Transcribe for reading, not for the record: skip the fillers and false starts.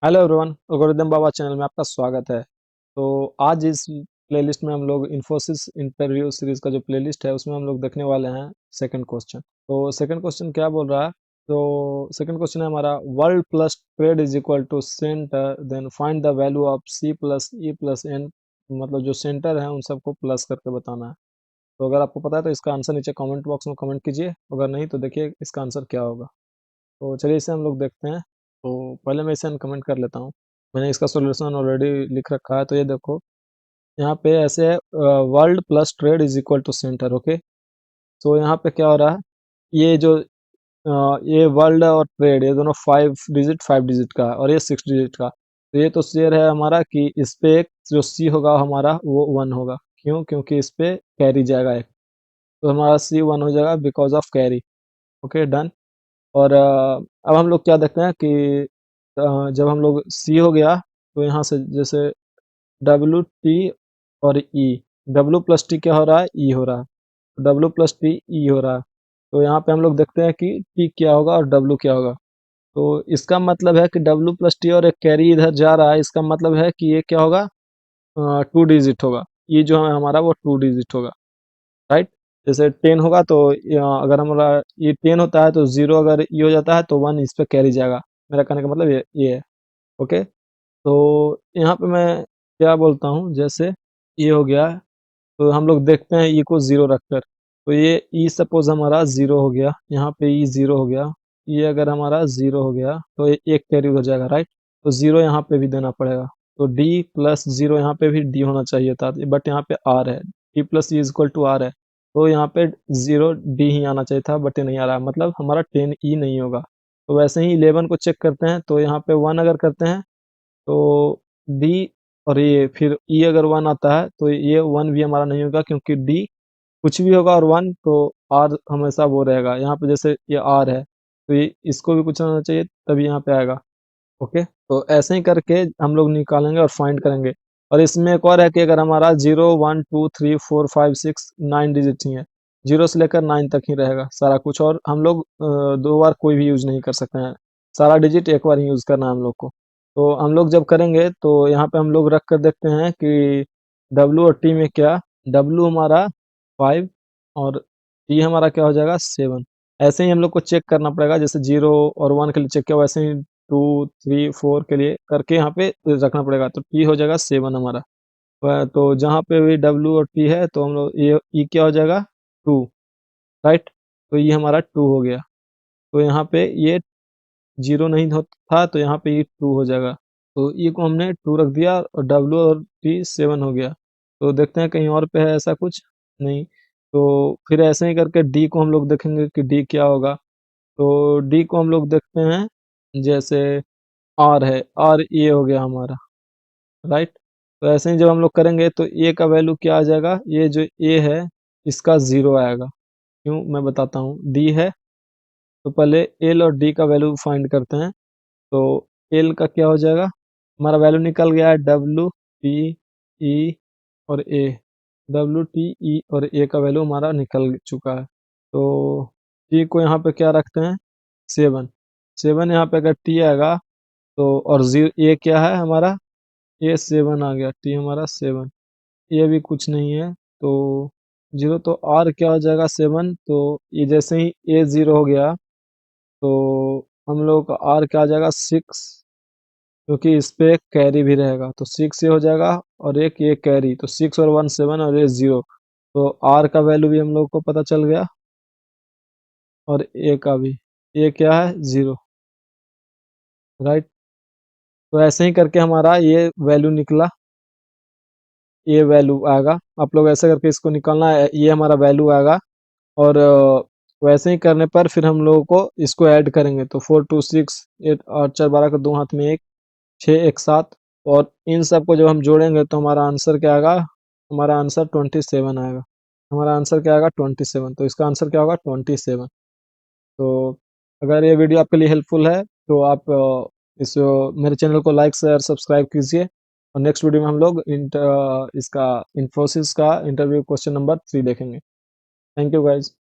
Hello everyone, algorithm बाबा channel में आपका स्वागत है। तो आज इस प्लेलिस्ट में हम लोग इन्फोसिस इंटरव्यू सीरीज का जो प्लेलिस्ट है उसमें हम लोग देखने वाले हैं सेकंड क्वेश्चन। तो सेकंड क्वेश्चन क्या बोल रहा है? तो सेकंड क्वेश्चन है हमारा, world plus trade is equal to centre, then find the value of C plus E plus N. मतलब जो सेंटर है उन सबको प्लस करके बताना है। तो अगर आपको पता है तो इसका आंसर नीचे कमेंट बॉक्स में कमेंट कीजिए, अगर नहीं तो देखिए इसका आंसर क्या होगा। तो चलिए इसे हम लोग देखते हैं। तो पहले मैं इसे कमेंट कर लेता हूँ। मैंने इसका सॉल्यूशन ऑलरेडी लिख रखा है, तो ये देखो यहाँ पे ऐसे है, world plus trade is equal to centre. Okay, तो यहाँ पे क्या हो रहा है, ये जो ये वर्ल्ड और ट्रेड ये दोनों 5 डिजिट का है और ये 6 डिजिट का। तो ये तो शेयर है हमारा कि इस पे एक जो सी होगा हमारा वो 1 होगा। क्यों? क्योंकि इस पे कैरी जाएगा एक, तो हमारा सी 1 हो जाएगा because of carry. Okay, done. और अब हम लोग क्या देखते हैं कि जब हम लोग सी हो गया तो यहाँ से जैसे डब्ल्यू टी और ई, डब्ल्यू प्लस टी क्या हो रहा है, ई हो रहा है। डब्ल्यू प्लस टी ई हो रहा है। तो यहाँ पे हम लोग देखते हैं कि टी क्या होगा और डब्ल्यू क्या होगा। तो इसका मतलब है कि डब्ल्यू प्लस टी और एक कैरी इधर जा रहा है, इसका मतलब है कि ये क्या होगा, 2 डिजिट होगा। ये जो है हमारा वो 2 डिजिट होगा, राइट। जैसे 10 होगा तो अगर हमारा ये 10 होता है तो 0 अगर ये हो जाता है तो 1 इस पे कैरी जाएगा। मेरा कहने का मतलब ये है। ओके, तो यहाँ पे मैं क्या बोलता हूँ, जैसे ये हो गया तो हम लोग देखते हैं ई को 0 रखकर। तो ये ई सपोज हमारा 0 हो गया, यहाँ पे ई 0 हो गया। ये अगर हमारा 0 हो गया तो ये एक कैरी हो जाएगा, राइट। तो 0 यहाँ पे भी देना पड़ेगा। तो डी प्लस 0 यहाँ पे भी डी होना चाहिए था, बट यहाँ पे आर है। D plus E equal to R है, तो यहाँ पे 0 डी ही आना चाहिए था, बट ये नहीं आ रहा है, मतलब हमारा 10 ई नहीं होगा। तो वैसे ही 11 को चेक करते हैं, तो यहाँ पे 1 अगर करते हैं तो डी, और ये फिर ई अगर 1 आता है तो ये 1 भी हमारा नहीं होगा, क्योंकि डी कुछ भी होगा और 1 तो आर हमेशा वो रहेगा। यहाँ पे जैसे ये आर है तो ये इसको भी कुछ होना चाहिए तभी यहाँ पे आएगा। ओके, तो ऐसे ही करके हम लोग निकालेंगे और फाइंड करेंगे। और इसमें एक और है कि अगर हमारा 0 1 2 3 4 5 6 9 डिजिट ही है, 0 से लेकर 9 तक ही रहेगा सारा कुछ, और हम लोग 2 बार कोई भी यूज नहीं कर सकते हैं। सारा डिजिट एक बार ही यूज करना है हम लोग को। तो हम लोग जब करेंगे तो यहाँ पे हम लोग रख कर देखते हैं कि डब्ल्यू और टी में क्या, डब्ल्यू हमारा 5 और टी हमारा क्या हो जाएगा 7। ऐसे ही हम लोग को चेक करना पड़ेगा, जैसे 0 और 1 के लिए चेक किया वैसे ही 2 3 4 के लिए करके यहाँ पे रखना पड़ेगा। तो टी हो जाएगा 7 हमारा। तो जहाँ पे भी डब्ल्यू और टी है तो हम लोग ये ई क्या हो जाएगा 2, राइट। तो ये हमारा 2 हो गया। तो यहाँ पे ये 0 नहीं था तो यहाँ पे ये 2 हो जाएगा। तो ई को हमने 2 रख दिया और डब्ल्यू और टी 7 हो गया। तो देखते हैं कहीं और पे है ऐसा कुछ, नहीं। तो फिर ऐसे ही करके डी को हम लोग देखेंगे कि डी क्या होगा। तो डी को हम लोग देखते हैं, जैसे आर है, आर ए हो गया हमारा, राइट। तो ऐसे ही जब हम लोग करेंगे तो ए का वैल्यू क्या आ जाएगा, ये जो ए है इसका 0 आएगा। क्यों, मैं बताता हूँ। डी है तो पहले एल और डी का वैल्यू फाइंड करते हैं। तो एल का क्या हो जाएगा, हमारा वैल्यू निकल गया है डब्ल्यू टी ई और ए। डब्ल्यू टी ई और ए का वैल्यू हमारा निकल चुका है। तो टी को यहाँ पे क्या रखते हैं 7। 7 यहाँ पे अगर टी आएगा तो, और जीरो ए क्या है हमारा, ये 7 आ गया, टी हमारा 7। ये भी कुछ नहीं है तो 0। तो आर क्या हो जाएगा 7। तो ये जैसे ही ए 0 हो गया तो हम लोग का आर क्या आ जाएगा 6, क्योंकि इस पे एक कैरी भी रहेगा तो 6 ये हो जाएगा। और एक ये कैरी, तो 6 और 1 7 और ये 0। तो आर का वैल्यू भी हम लोग को पता चल गया, और ए का भी। ए क्या है 0, राइट। तो ऐसे ही करके हमारा ये वैल्यू निकला, ये वैल्यू आएगा। आप लोग ऐसे करके इसको निकालना है, ये हमारा वैल्यू आएगा। और वैसे ही करने पर फिर हम लोगों को इसको ऐड करेंगे। तो 4 2 6 8 8 4 12 का 2 हाथ में 1, 6 1 7। और इन सबको जब हम जोड़ेंगे तो हमारा आंसर क्या आएगा, हमारा आंसर 27 आएगा। हमारा आंसर क्या आएगा 27। तो इसका आंसर क्या होगा 27। तो अगर ये वीडियो आपके लिए हेल्पफुल है तो आप मेरे चैनल को लाइक शेयर सब्सक्राइब कीजिए। और नेक्स्ट वीडियो में हम लोग इसका इन्फोसिस का इंटरव्यू क्वेश्चन नंबर 3 देखेंगे। Thank you guys.